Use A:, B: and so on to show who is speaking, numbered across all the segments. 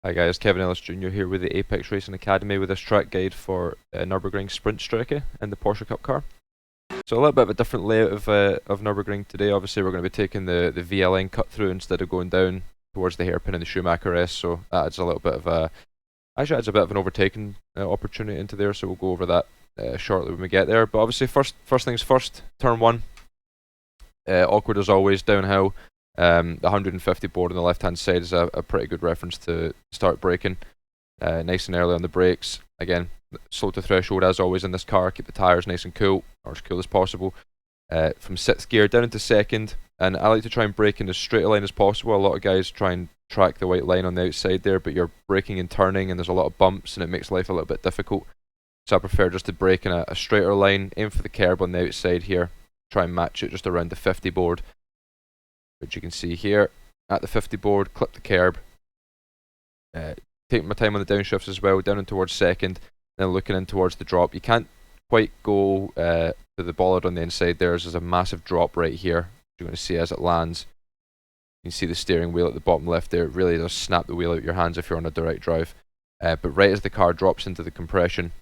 A: Hi guys, Kevin Ellis Jr. here with the Apex Racing Academy with this track guide for Nurburgring Sprintstrecke in the Porsche Cup car. So a little bit of a different layout of Nurburgring today. Obviously we're going to be taking the VLN cut through instead of going down towards the hairpin and the Schumacher S, so that adds a little bit of adds a bit of an overtaking opportunity into there, so we'll go over that shortly when we get there. But obviously first things first, turn 1, awkward as always, downhill. The 150 board on the left hand side is a pretty good reference to start braking. Nice and early on the brakes. Again, slow to threshold as always in this car. Keep the tyres nice and cool, or as cool as possible. From 6th gear down into 2nd, and I like to try and brake in as straight a line as possible. A lot of guys try and track the white line on the outside there, but you're braking and turning and there's a lot of bumps and it makes life a little bit difficult. So I prefer just to brake in a straighter line, aim for the curb on the outside here, try and match it just around the 50 board, which you can see here at the 50 board, clip the curb, take my time on the downshifts as well, down and towards 2nd, then looking in towards the drop. You can't quite go to the bollard on the inside there, as there's a massive drop right here. You're going to see as it lands. You can see the steering wheel at the bottom left there. It really does snap the wheel out of your hands if you're on a direct drive. But right as the car drops into the compression,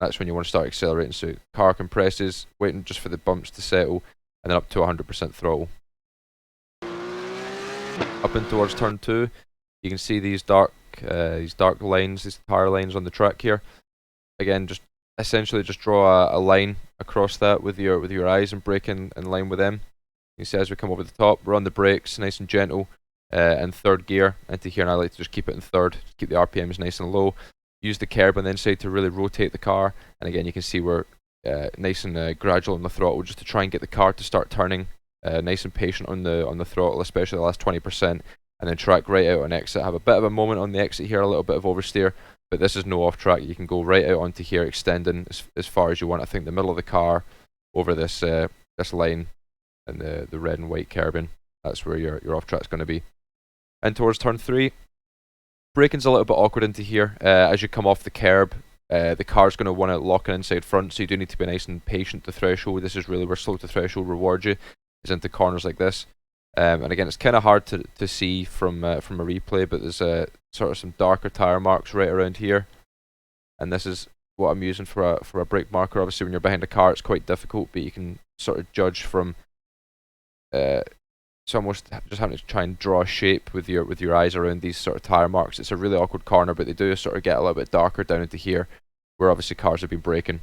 A: that's when you want to start accelerating. So car compresses, waiting just for the bumps to settle, and then up to 100% throttle. Up in towards turn 2, you can see these dark lines, these tire lines on the track here. Again, just essentially just draw a line across that with your eyes and brake in line with them. You see as we come over the top, we're on the brakes, nice and gentle, in 3rd gear into here, and I like to just keep it in 3rd, keep the RPMs nice and low. Use the curb on the inside to really rotate the car, and again you can see we're nice and gradual on the throttle, just to try and get the car to start turning. Nice and patient on the throttle, especially the last 20%, and then track right out on exit. Have a bit of a moment on the exit here, a little bit of oversteer, but this is no off track. You can go right out onto here, extending as far as you want. I think the middle of the car over this line and the red and white curbing, that's where your off track's going to be. And towards turn 3, braking's a little bit awkward into here. As you come off the curb, the car's going to want to lock in inside front, so you do need to be nice and patient to threshold. This is really where slow to threshold rewards you, is into corners like this. And again, it's kind of hard to see from a replay, but there's sort of some darker tyre marks right around here, and this is what I'm using for a brake marker. Obviously when you're behind a car it's quite difficult, but you can sort of judge from it's almost just having to try and draw a shape with your eyes around these sort of tyre marks. It's a really awkward corner, but they do sort of get a little bit darker down into here where obviously cars have been braking.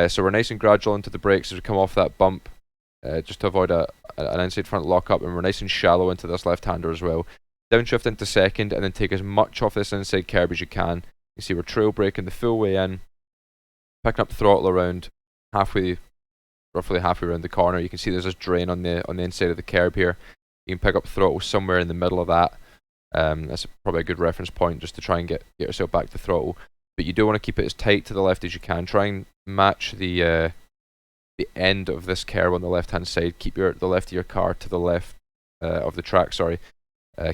A: So we're nice and gradual into the brakes as we come off that bump, just to avoid an inside front lockup, and we're nice and shallow into this left-hander as well. Downshift into 2nd, and then take as much off this inside curb as you can. You see we're trail braking the full way in, picking up throttle around roughly halfway around the corner. You can see there's this drain on the inside of the curb here. You can pick up throttle somewhere in the middle of that. That's probably a good reference point just to try and get yourself back to throttle. But you do want to keep it as tight to the left as you can. Try and match the end of this curve on the left hand side. Keep the left of your car to the left of the track, sorry.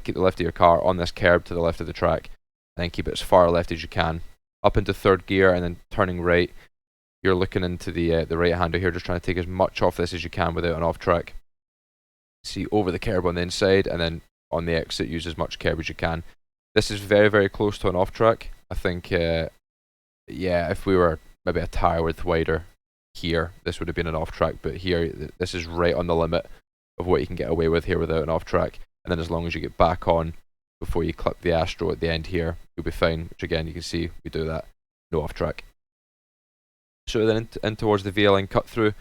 A: Keep the left of your car on this curb to the left of the track, and then keep it as far left as you can. Up into 3rd gear and then turning right. You're looking into the right hander here, just trying to take as much off this as you can without an off track. See over the curb on the inside, and then on the exit use as much curb as you can. This is very, very close to an off track. I think yeah, if we were maybe a tyre width wider here, this would have been an off track, but here this is right on the limit of what you can get away with here without an off track. And then as long as you get back on before you clip the Astro at the end here, you'll be fine, which again you can see we do that, no off track. So then in towards the VLN cut through,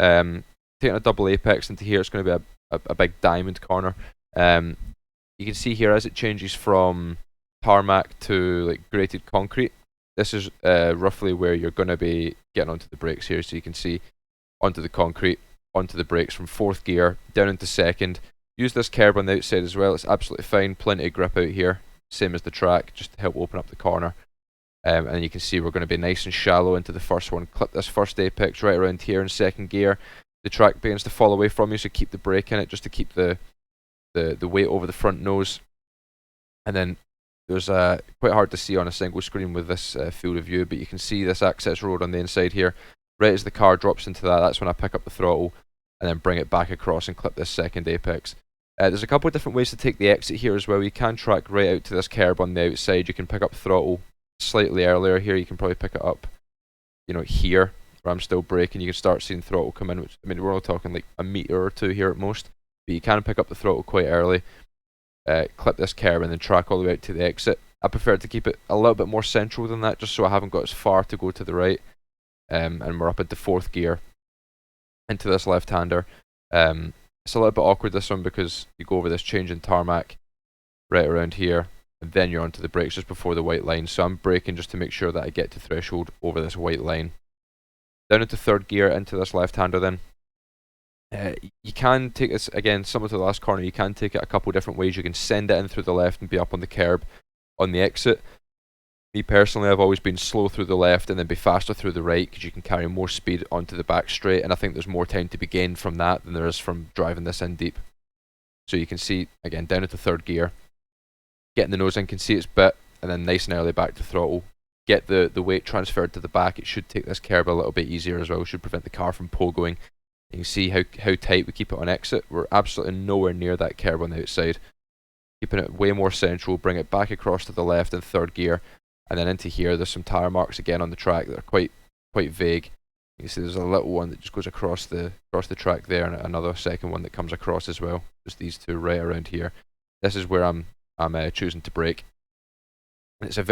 A: taking a double apex into here, it's going to be a big diamond corner. You can see here as it changes from tarmac to like grated concrete, this is roughly where you're going to be getting onto the brakes here. So you can see onto the concrete, onto the brakes from 4th gear, down into 2nd. Use this curb on the outside as well, it's absolutely fine, plenty of grip out here, same as the track, just to help open up the corner. And you can see we're going to be nice and shallow into the first one. Clip this first apex right around here in 2nd gear. The track begins to fall away from you, so keep the brake in it just to keep the weight over the front nose. And then there's quite hard to see on a single screen with this field of view, but you can see this access road on the inside here. Right as the car drops into that, that's when I pick up the throttle and then bring it back across and clip this 2nd apex. There's a couple of different ways to take the exit here as well. You can track right out to this curb on the outside. You can pick up throttle slightly earlier here. You can probably pick it up, you know, here where I'm still braking. You can start seeing throttle come in, which, I mean, we're all talking like a meter or two here at most, but you can pick up the throttle quite early, clip this curb and then track all the way out to the exit. I prefer to keep it a little bit more central than that, just so I haven't got as far to go to the right. And we're up into 4th gear into this left-hander. It's a little bit awkward, this one, because you go over this change in tarmac right around here, and then you're onto the brakes just before the white line. So I'm braking just to make sure that I get to threshold over this white line. Down into 3rd gear into this left-hander then. You can take this, again, similar to the last corner, you can take it a couple different ways. You can send it in through the left and be up on the curb on the exit. Me personally, I've always been slow through the left and then be faster through the right, because you can carry more speed onto the back straight, and I think there's more time to be gained from that than there is from driving this in deep. So you can see, again, down into 3rd gear, getting the nose in, can see its bit, and then nice and early back to throttle. Get the weight transferred to the back. It should take this curb a little bit easier as well. It should prevent the car from pogoing. You can see how tight we keep it on exit. We're absolutely nowhere near that curb on the outside. Keeping it way more central, bring it back across to the left in 3rd gear, and then into here. There's some tyre marks again on the track that are quite vague. You can see there's a little one that just goes across the track there, and another second one that comes across as well. Just these two right around here. This is where I'm choosing to brake. And it's a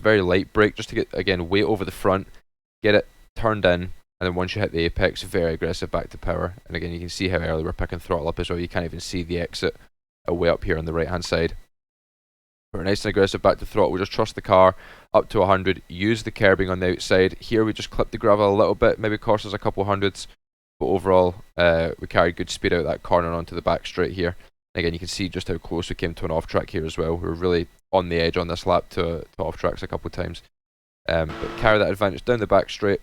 A: very light brake, just to get, again, weight over the front, get it turned in, and then once you hit the apex, very aggressive back to power. And again, you can see how early we're picking throttle up as well. You can't even see the exit way up here on the right hand side. We're nice and aggressive back to throttle. We just trust the car up to 100, use the curbing on the outside. Here we just clip the gravel a little bit, maybe cost us a couple hundreds, but overall we carried good speed out that corner onto the back straight here. And again, you can see just how close we came to an off track here as well. We were really on the edge on this lap to off tracks a couple of times. But carry that advantage down the back straight,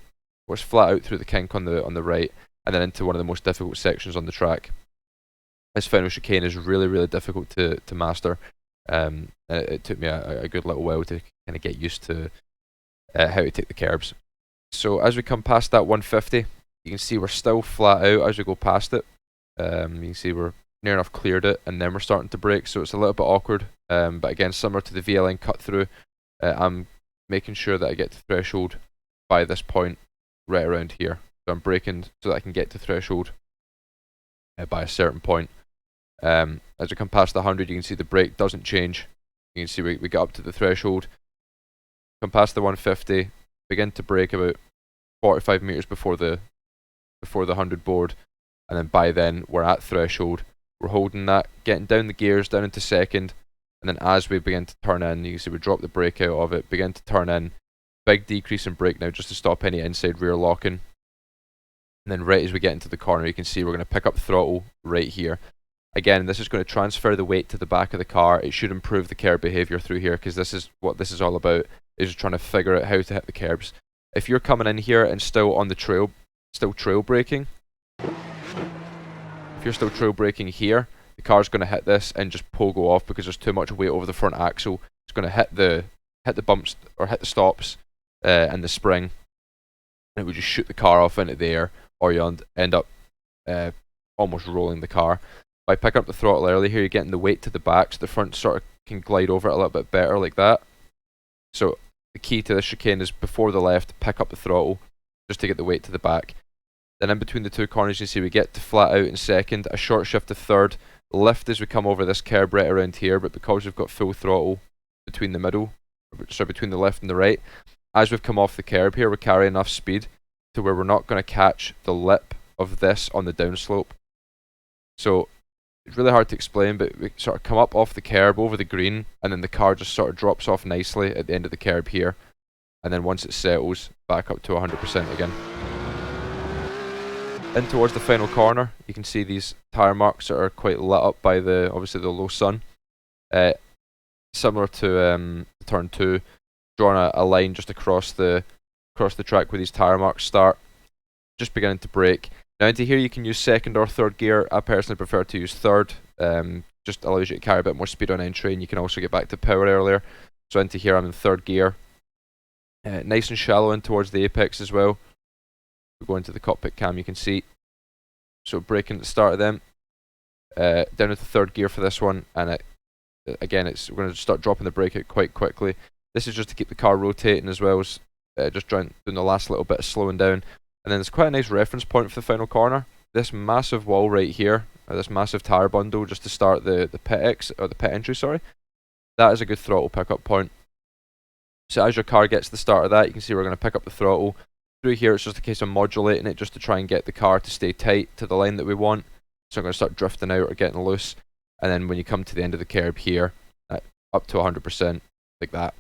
A: was flat out through the kink on the right, and then into one of the most difficult sections on the track. This final chicane is really difficult to master. And it took me a good little while to kind of get used to how to take the curbs. So as we come past that 150, you can see we're still flat out as we go past it. You can see we're near enough cleared it, and then we're starting to brake, so it's a little bit awkward. But again, similar to the VLN cut through, I'm making sure that I get to threshold by this point right around here. So I'm braking so that I can get to threshold by a certain point. As we come past the 100, you can see the brake doesn't change. You can see we get up to the threshold, come past the 150, begin to brake about 45 meters before the 100 board, and then by then we're at threshold. We're holding that, getting down the gears, down into second, and then as we begin to turn in, you can see we drop the brake out of it, begin to turn in, big decrease in brake now just to stop any inside rear locking. And then right as we get into the corner, you can see we're going to pick up throttle right here. Again, this is going to transfer the weight to the back of the car. It should improve the curb behavior through here, because this is what this is all about, is just trying to figure out how to hit the curbs. If you're coming in here and still on the trail, still trail braking, if you're still trail braking here, the car's going to hit this and just pogo off because there's too much weight over the front axle. It's going to hit the bumps or hit the stops and the spring, and it would just shoot the car off into the air, or you end up almost rolling the car. By picking up the throttle early here, you're getting the weight to the back, so the front sort of can glide over it a little bit better like that. So the key to this chicane is before the left, pick up the throttle just to get the weight to the back. Then in between the two corners, you see we get to flat out in second, a short shift to third, lift as we come over this curb right around here, but because we've got full throttle between the middle, sorry, between the left and the right, as we've come off the curb here, we're carrying enough speed to where we're not going to catch the lip of this on the downslope. So it's really hard to explain, but we sort of come up off the curb over the green, and then the car just sort of drops off nicely at the end of the curb here, and then once it settles, back up to 100% again. In towards the final corner, you can see these tyre marks that are quite lit up by obviously the low sun. Similar to turn 2, drawing a line just across the track where these tyre marks start, just beginning to brake. Now into here you can use second or third gear. I personally prefer to use third, just allows you to carry a bit more speed on entry, and you can also get back to power earlier. So into here I'm in third gear. Nice and shallow in towards the apex as well. We go into the cockpit cam, you can see. So braking at the start of them. down into third gear for this one, and again, we're going to start dropping the brake out quite quickly. This is just to keep the car rotating, as well as just doing the last little bit of slowing down. And then there's quite a nice reference point for the final corner. This massive wall right here, this massive tyre bundle just to start the pit entry, sorry. That is a good throttle pickup point. So as your car gets to the start of that, you can see we're going to pick up the throttle. Through here, it's just a case of modulating it just to try and get the car to stay tight to the line that we want. So I'm going to start drifting out or getting loose. And then when you come to the end of the curb here, up to 100%, like that.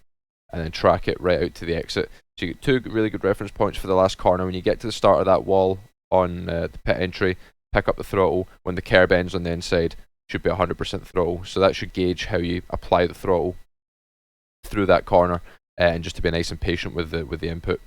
A: And then track it right out to the exit. So you get two really good reference points for the last corner. When you get to the start of that wall on the pit entry, pick up the throttle. When the curb ends on the inside, should be 100% throttle. So that should gauge how you apply the throttle through that corner, and just to be nice and patient with the input.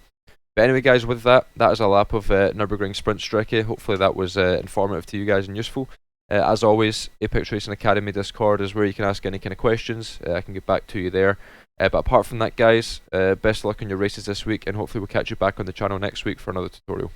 A: But anyway, guys, with that is a lap of Nurburgring Sprintstrecke. Hopefully that was informative to you guys and useful. As always, Apex Racing Academy Discord is where you can ask any kind of questions. I can get back to you there. But apart from that, guys, best of luck on your races this week, and hopefully we'll catch you back on the channel next week for another tutorial.